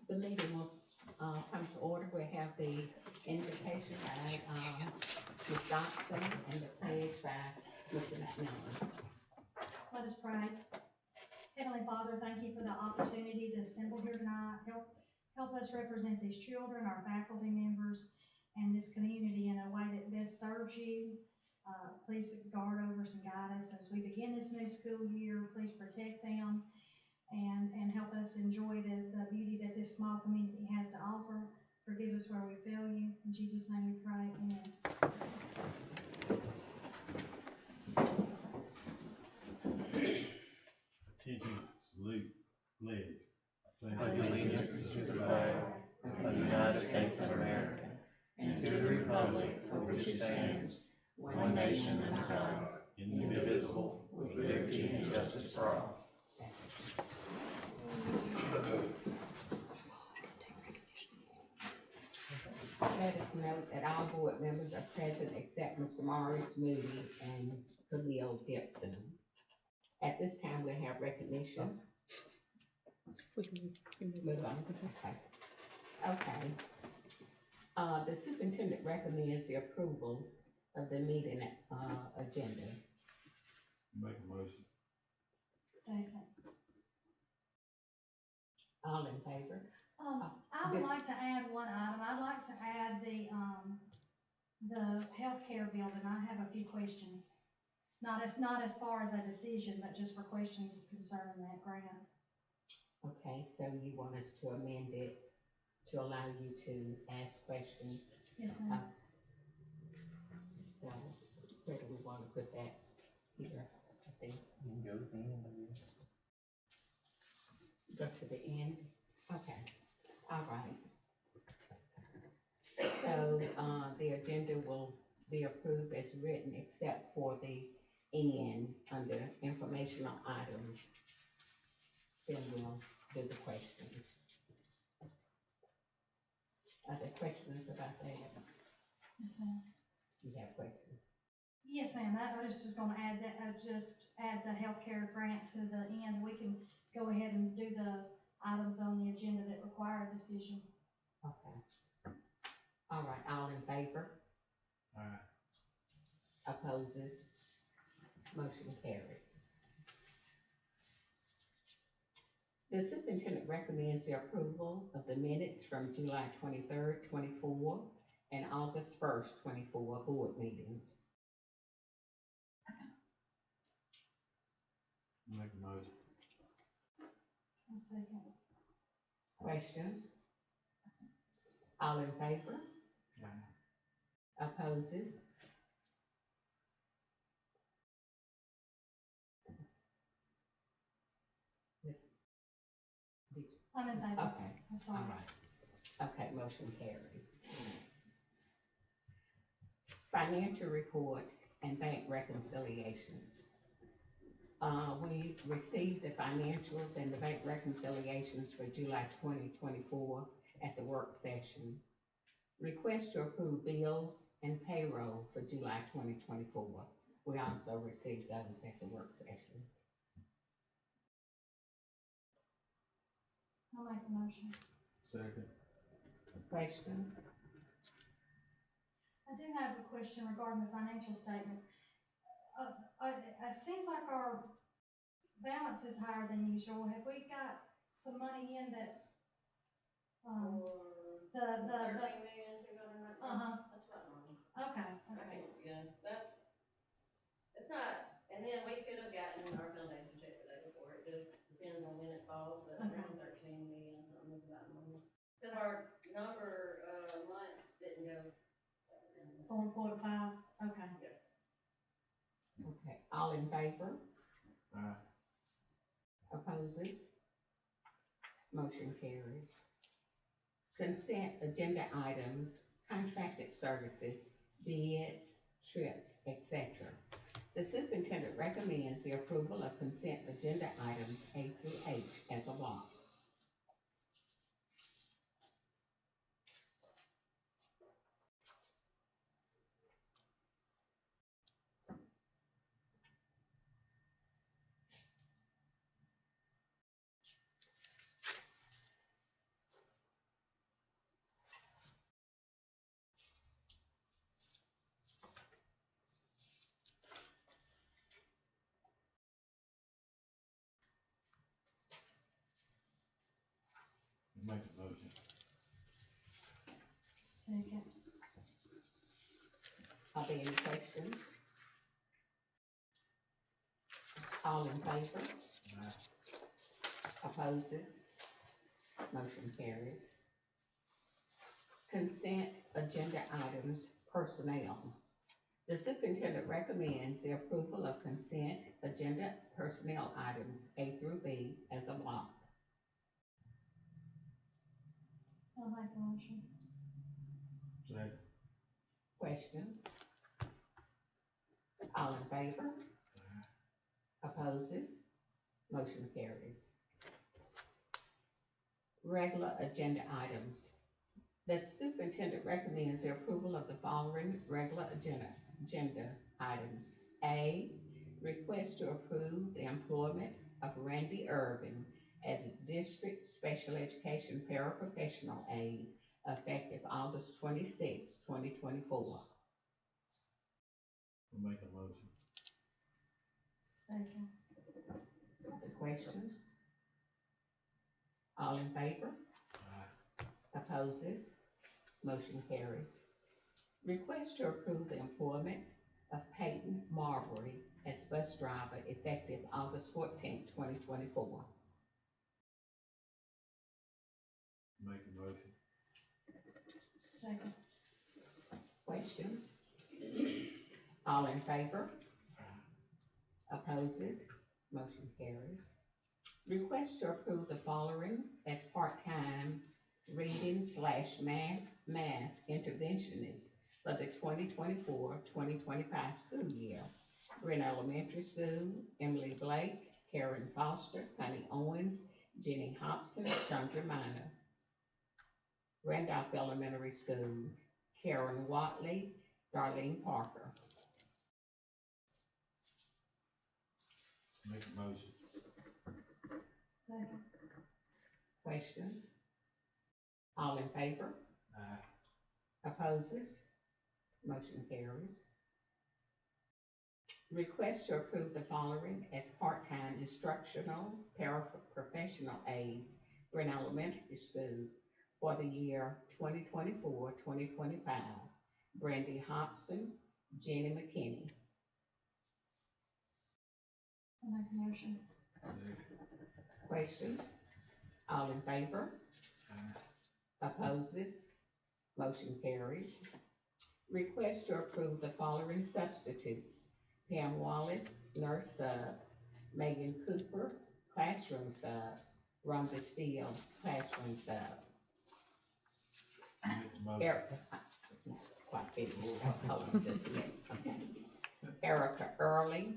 The meeting will come to order. We have the invitation by Ms. Dodson and the pledge by Mr. McMillan. Let us pray. Heavenly Father, thank you for the opportunity to assemble here tonight. Help us represent these children, our faculty members, and this community in a way that best serves you. Please guard over us and guide us as we begin this new school year. Please protect them and help us enjoy the beauty that this small community has to offer. Forgive us where we fail you. In Jesus' name we pray. Amen. Attention, salute, pledge. Pledge allegiance to the flag of the United States of America and to the republic for which it stands, one nation under God, indivisible, with liberty and justice for all. Let us note that all board members are present except Mr. Morris Moody and Camille Gibson. At this time, we'll have recognition. Move on. Okay. The superintendent recommends the approval of the meeting agenda. Make a motion. Second. All in favor? I would like to add one item. I'd like to add the healthcare building. I have a few questions. Not as far as a decision, but just for questions concerning that grant. Okay, so you want us to amend it to allow you to ask questions? Yes, ma'am. So, where do we want to put that? Here, I think. You can go to the end, I guess. Go to the end? Okay, all right. So, the agenda will be approved as written except for the end under informational items. Then we'll do the questions. Are there questions about that? Yes, ma'am. You have questions? Yes, ma'am. I just was going to add that. Just add the healthcare grant to the end. We can go ahead and do the items on the agenda that require a decision. Okay. All right, all in favor? Aye. Opposes? Motion carries. The superintendent recommends the approval of the minutes from July 23rd, 24 and August 1st, 24 board meetings. Make a motion. A second. Questions? All in favor? Aye. Opposes? I'm in favor. Okay. I'm sorry. All right. Okay, motion carries. Financial report and bank reconciliations. We received the financials and the bank reconciliations for July 2024 at the work session. Request to approve bills and payroll for July 2024. We also received those at the work session. I'll make a motion. Second. Questions? I do have a question regarding the financial statements. It seems like our balance is higher than usual. Have we got some money in that? The 13,200,000. That's about normal. Okay. Yeah, it's not, and then we could have gotten our foundation check the day before. It just depends on when it falls, but Okay. around 13 million, something is about normal. Cause our number, months didn't go. 4 to 5. Okay. Okay, all in favor? Aye. Opposes? Motion carries. Consent agenda items, contracted services, bids, trips, etc. The superintendent recommends the approval of consent agenda items A through H as a block. Make a motion. Second. Are there any questions? All in favor? Aye. Opposes? Motion carries. Consent agenda items, personnel. The superintendent recommends the approval of consent agenda personnel items A through B as a block. I'll make a motion. Second. Questions? All in favor? Opposes? Motion carries. Regular agenda items. The superintendent recommends the approval of the following regular agenda items. A, request to approve the employment of Randy Irvin as district special education paraprofessional aide effective August 26, 2024. I'll make a motion. Second. The questions? All in favor? Aye. Opposes? Motion carries. Request to approve the employment of Peyton Marbury as bus driver effective August 14, 2024. Make a motion. Second. Questions? All in favor? Opposes? Motion carries. Request to approve the following as part-time reading/math interventionist for the 2024-2025 school year. Bryn Elementary School, Emily Blake, Karen Foster, Connie Owens, Jenny Hobson, Chandra Minor. Randolph Elementary School, Karen Watley, Darlene Parker. Make a motion. Second. Questions? All in favor? Aye. Opposes? Motion carries. Request to approve the following as part-time instructional paraprofessional aides for an elementary school for the year 2024-2025. Brandy Hobson, Jenny McKinney. I'll make a motion. Second. Questions? All in favor? Aye. Opposes? Motion carries. Request to approve the following substitutes. Pam Wallace, nurse sub. Megan Cooper, classroom sub. Rhonda Steele, classroom sub. Make a motion. Erica, quite big, hold on just a minute, okay. Erica Early,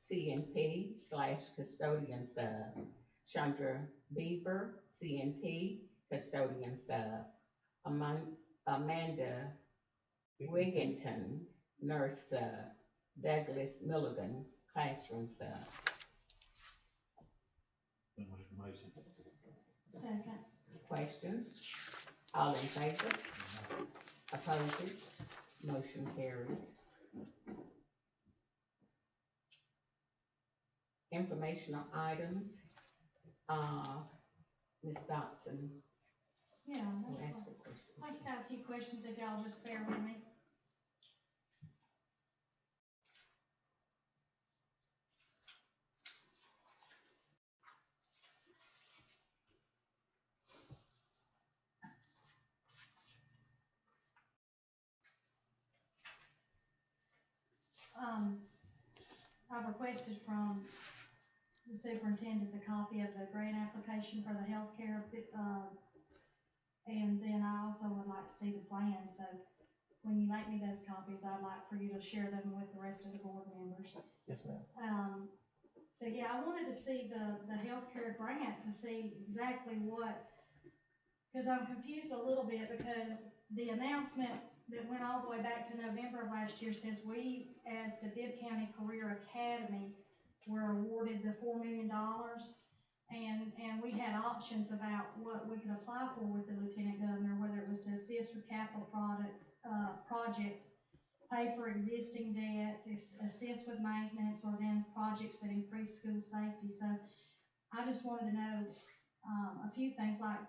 CNP/custodian sub. Chandra Beaver, CNP, custodian sub. Amanda Wigginton, nurse sub. Douglas Milligan, classroom sub. I'll make a motion. Second. Questions? All in favor? Aye. Opposes? Motion carries. Informational items. Ms. Dotson Yeah, will that's ask fine. a question. I just have a few questions if y'all just bear with me. I've requested from the superintendent the copy of the grant application for the healthcare, and then I also would like to see the plan, so when you make me those copies, I'd like for you to share them with the rest of the board members. Yes, ma'am. So yeah, I wanted to see the healthcare grant to see exactly what, because I'm confused a little bit because the announcement that went all the way back to November of last year says we, as the Bibb County Career Academy, were awarded the $4 million. And we had options about what we could apply for with the Lieutenant Governor, whether it was to assist with capital projects, pay for existing debt, assist with maintenance, or then projects that increase school safety. So I just wanted to know a few things, like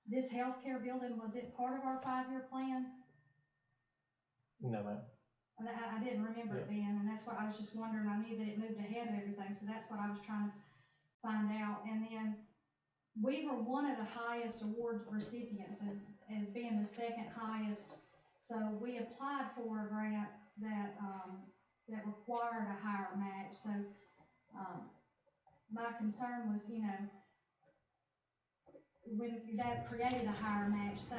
this healthcare building, was it part of our 5-year plan? No, ma'am. And I didn't remember it being, and that's what I was just wondering. I knew that it moved ahead of everything, so that's what I was trying to find out. And then we were one of the highest award recipients as being the second highest. So we applied for a grant that required a higher match. So, my concern was, when that created a higher match. So,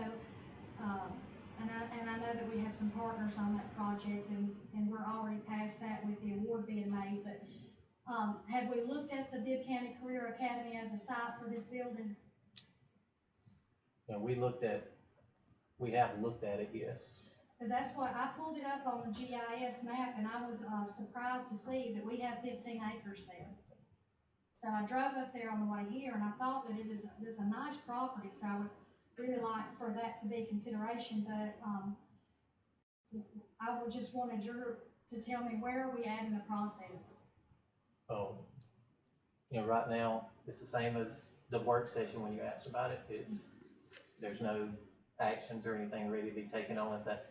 and I know that we have some partners on that project, and we're already past that with the award being made, but, have we looked at the Bibb County Career Academy as a site for this building? You know, we have looked at it, yes. Because that's what, I pulled it up on the GIS map, and I was, surprised to see that we have 15 acres there. So I drove up there on the way here, and I thought that this is a nice property, so I would really like for that to be consideration, but, I would just wanted to tell me where are we at in the process? You know, right now, it's the same as the work session when you asked about it. There's no actions or anything ready to be taken on it.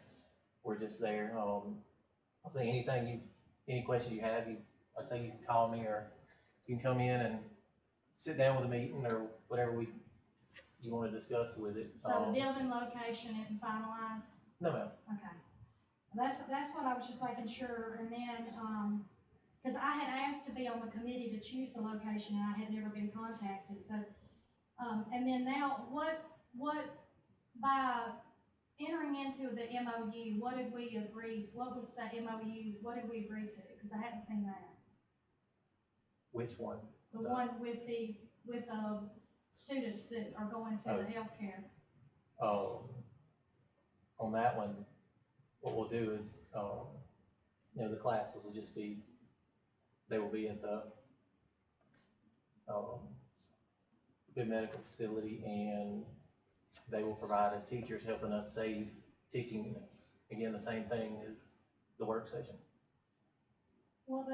We're just there. I'll say any question you have, I say you can call me, or you can come in and sit down with a meeting or whatever you want to discuss with it. So the building location isn't finalized? No, ma'am. Okay. That's what I was just making sure, and then, cause I had asked to be on the committee to choose the location, and I had never been contacted, so, and then now, what, by entering into the MOU, what did we agree, what was the MOU, what did we agree to? Cause I hadn't seen that. Which one? The one with the students that are going to the healthcare. On that one, what we'll do is, the classes will just be, they will be at the, good medical facility, and they will provide teachers helping us save teaching units. Again, the same thing as the work session. Well,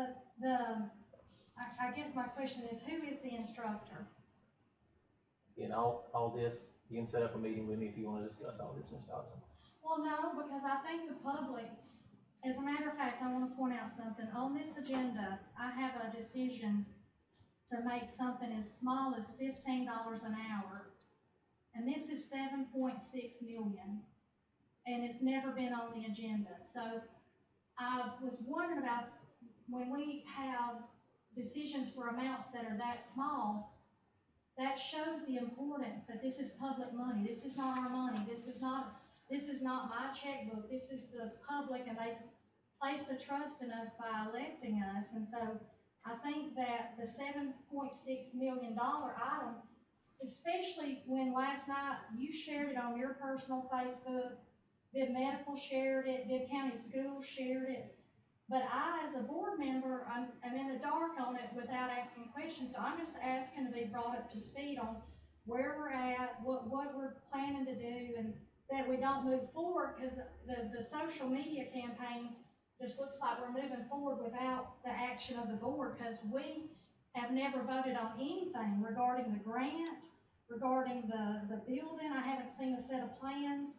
I guess my question is, who is the instructor? And all this, you can set up a meeting with me if you want to discuss all this, Ms. Dodson. Well, no, because I think the public, as a matter of fact, I want to point out something. On this agenda, I have a decision to make something as small as $15 an hour. And this is 7.6 million. And it's never been on the agenda. So I was wondering about when we have decisions for amounts that are that small, that shows the importance that this is public money. This is not our money. This is not my checkbook. This is the public, and they placed a trust in us by electing us. And so I think that the $7.6 million item, especially when last night you shared it on your personal Facebook, Bibb Medical shared it, Bibb County Schools shared it, but I, as a board member, I'm in the dark on it without asking questions. So I'm just asking to be brought up to speed on where we're at, what we're planning to do, and that we don't move forward, because the social media campaign just looks like we're moving forward without the action of the board, because we have never voted on anything regarding the grant, regarding the building. I haven't seen a set of plans.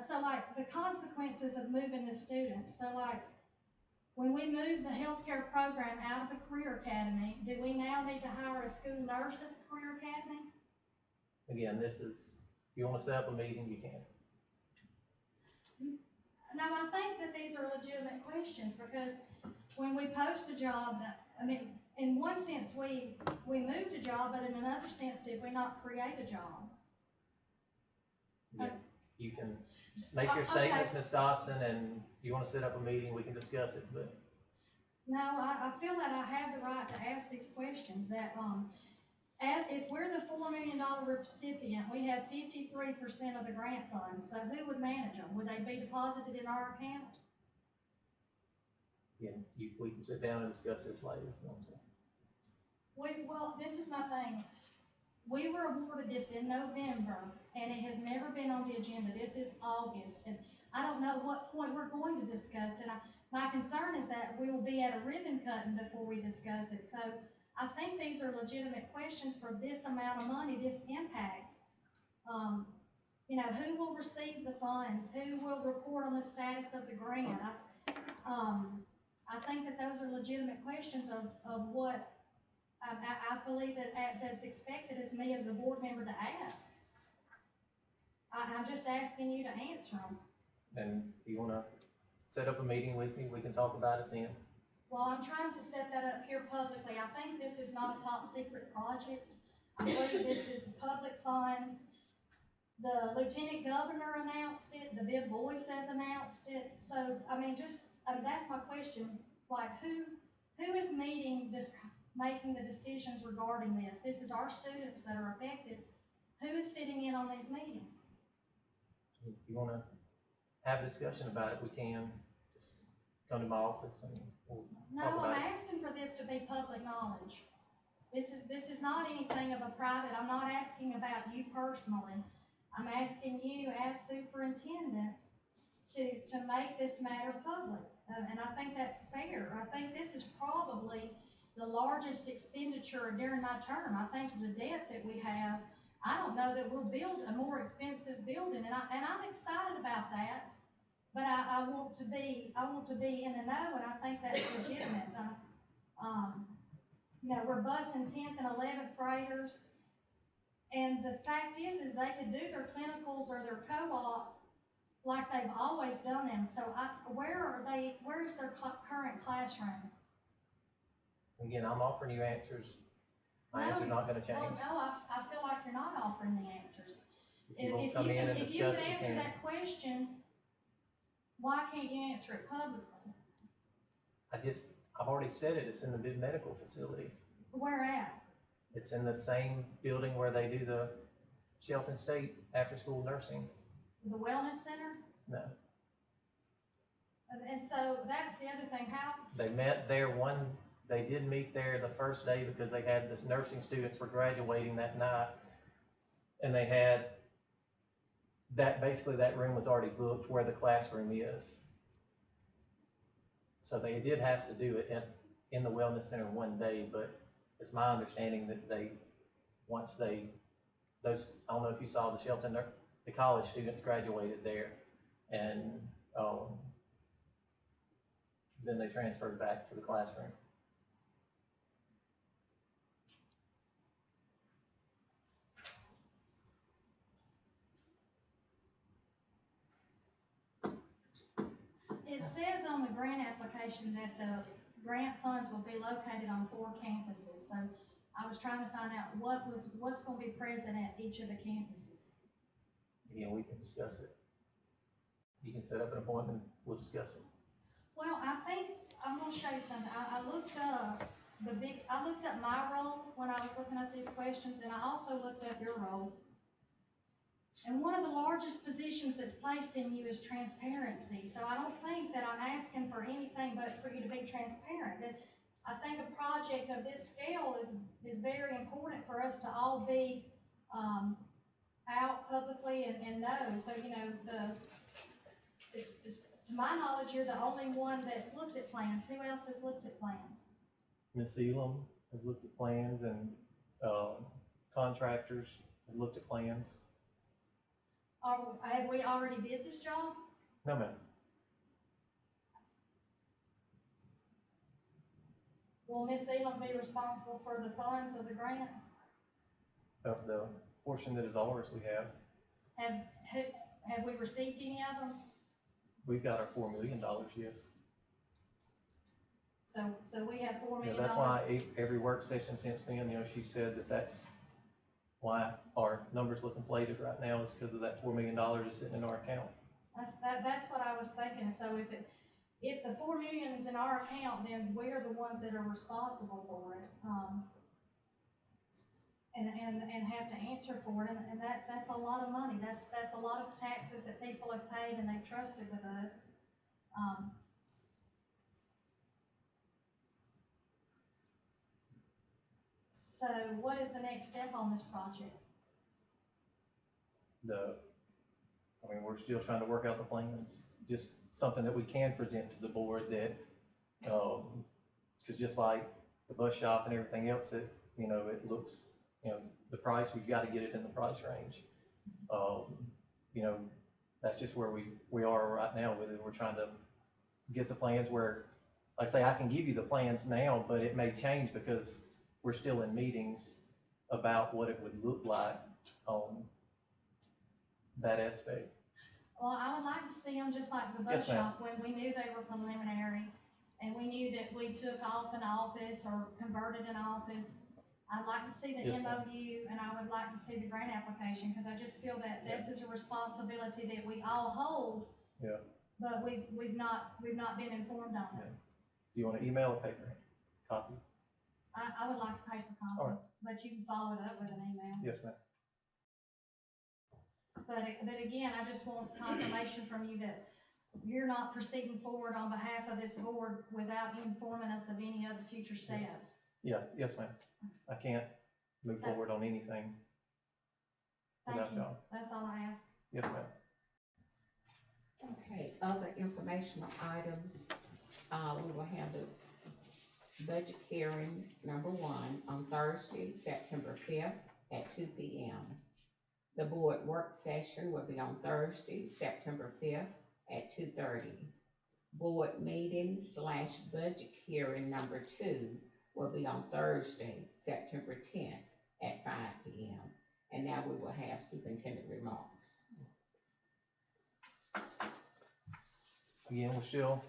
So like the consequences of moving the students. So like when we move the healthcare program out of the Career Academy, do we now need to hire a school nurse at the Career Academy? Again, if you want to set up a meeting, you can. No, I think that these are legitimate questions, because when we post a job, I mean, in one sense, we moved a job, but in another sense, did we not create a job? Yeah, you can make your statements, Ms. Dodson, and you want to set up a meeting, we can discuss it, but. No, I feel that I have the right to ask these questions, that, if we're the $4 million recipient, we have 53% of the grant funds, so who would manage them? Would they be deposited in our account? Yeah, we can sit down and discuss this later if you want to. Well, this is my thing. We were awarded this in November, and it has never been on the agenda. This is August, and I don't know what point we're going to discuss it. My concern is that we will be at a ribbon cutting before we discuss it. So I think these are legitimate questions for this amount of money, this impact. You know, who will receive the funds? Who will report on the status of the grant? I think that those are legitimate questions of what I believe that's expected as me as a board member to ask. I'm just asking you to answer them. And if you wanna set up a meeting with me, we can talk about it then. Well, I'm trying to set that up here publicly. I think this is not a top secret project. I believe this is public funds. The lieutenant governor announced it, the big voice has announced it. So, I mean, that's my question. Like, who is meeting, just making the decisions regarding this? This is our students that are affected. Who is sitting in on these meetings? If you wanna have a discussion about it, we can. Just come to my office and we'll talk No, about I'm it. asking for this to be public knowledge. This is not anything of a private, I'm not asking about you personally. I'm asking you as superintendent to make this matter public. And I think that's fair. I think this is probably the largest expenditure during my term. I think the debt that we have, I don't know that we'll build a more expensive building, and I'm excited about that. But I want to be in the know, and I think that's legitimate. You know, we're busing 10th and 11th graders, and the fact is they could do their clinicals or their co-op like they've always done them. So where is their current classroom? Again, I'm offering you answers. My answer's not gonna change. Well, no, I feel like you're not offering the answers. If you won't come in and If you discuss could it, we answer can. that question, why can't you answer it publicly? I've already said it, it's in the big medical facility. Where at? It's in the same building where they do the Shelton State after-school nursing. The wellness center? No, And so that's the other thing, how, they met there they did meet there the first day because they had the nursing students were graduating that night. And they had basically that room was already booked where the classroom is. So they did have to do it in the wellness center one day, but it's my understanding that I don't know if you saw the Shelton, the college students graduated there, and then they transferred back to the classroom. it says on the grant application that the grant funds will be located on 4 campuses. So I was trying to find out what's gonna be present at each of the campuses. Again, we can discuss it. You can set up an appointment, we'll discuss it. Well, I think, I'm gonna show you something. I looked up my role when I was looking at these questions, and I also looked up your role. And one of the largest positions that's placed in you is transparency. So I don't think that I'm asking for anything but for you to be transparent. That I think a project of this scale is very important for us to all be out publicly and know. So, you know, to my knowledge, you're the only one that's looked at plans. Who else has looked at plans? Ms. Elam has looked at plans, and contractors have looked at plans. Have we already bid this job? No, ma'am. Will Ms. Elam be responsible for the funds of the grant? Of the portion that is ours, we have. Have we received any of them? We've got our $4 million, yes. So we have $4 Yeah, million. that's why every work session since then, she said that's why our numbers look inflated right now is because of that $4 million is sitting in our account. That's what I was thinking. So if the $4 million is in our account, then we're the ones that are responsible for it. And have to answer for it, and that's a lot of money. That's a lot of taxes that people have paid and they've trusted with us. So what is the next step on this project? We're still trying to work out the plans, just something that we can present to the board that, because just like the bus shop and everything else that, it looks, the price, we've got to get it in the price range. You know, that's just where we are right now with it. We're trying to get the plans where, like I say, I can give you the plans now, but it may change because we're still in meetings about what it would look like on that aspect. Well, I would like to see them just like the Yes, bus ma'am. shop, when we knew they were preliminary, and we knew that we took off an office or converted an office. I'd like to see the Yes, ma'am. MOU, and I would like to see the grant application, because I just feel that this is a responsibility that we all hold. Yeah. But we've not been informed on it. Do you want to email or paper copy? I would like a paper All copy, right. but you can follow it up with an email. Yes, ma'am. But again, I just want confirmation from you that you're not proceeding forward on behalf of this board without informing us of any other future steps. Yeah, yes, ma'am. I can't move forward on anything Thank without you. y'all. That's all I ask. Yes, ma'am. Okay, other informational items, we will have the budget hearing number 1 on Thursday, September 5th at 2 p.m. The board work session will be on Thursday, September 5th at 2:30. Board meeting / budget hearing number 2 will be on Thursday, September 10th at 5 p.m. And now we will have superintendent remarks. Again, we're still,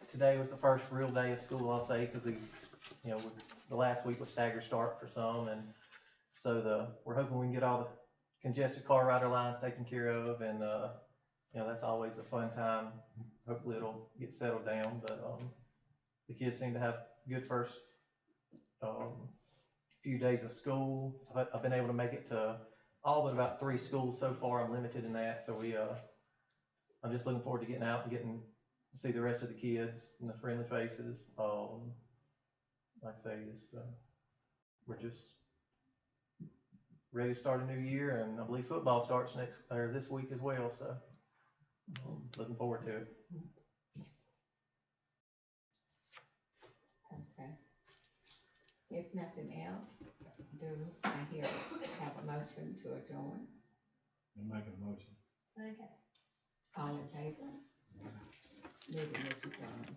today was the first real day of school, I'll say, because the last week was staggered start for some, and so we're hoping we can get all the congested car rider lines taken care of, and that's always a fun time. Hopefully it'll get settled down, but the kids seem to have good first few days of school. I've been able to make it to all but about 3 schools so far. I'm limited in that, so I'm just looking forward to getting out and getting to see the rest of the kids and the friendly faces. Like I say, we're just ready to start a new year, and I believe football starts this week as well, so looking forward to it. Okay. If nothing else, do I have a motion to adjourn? You make a motion. So, okay. All in favor? Meeting is adjourned.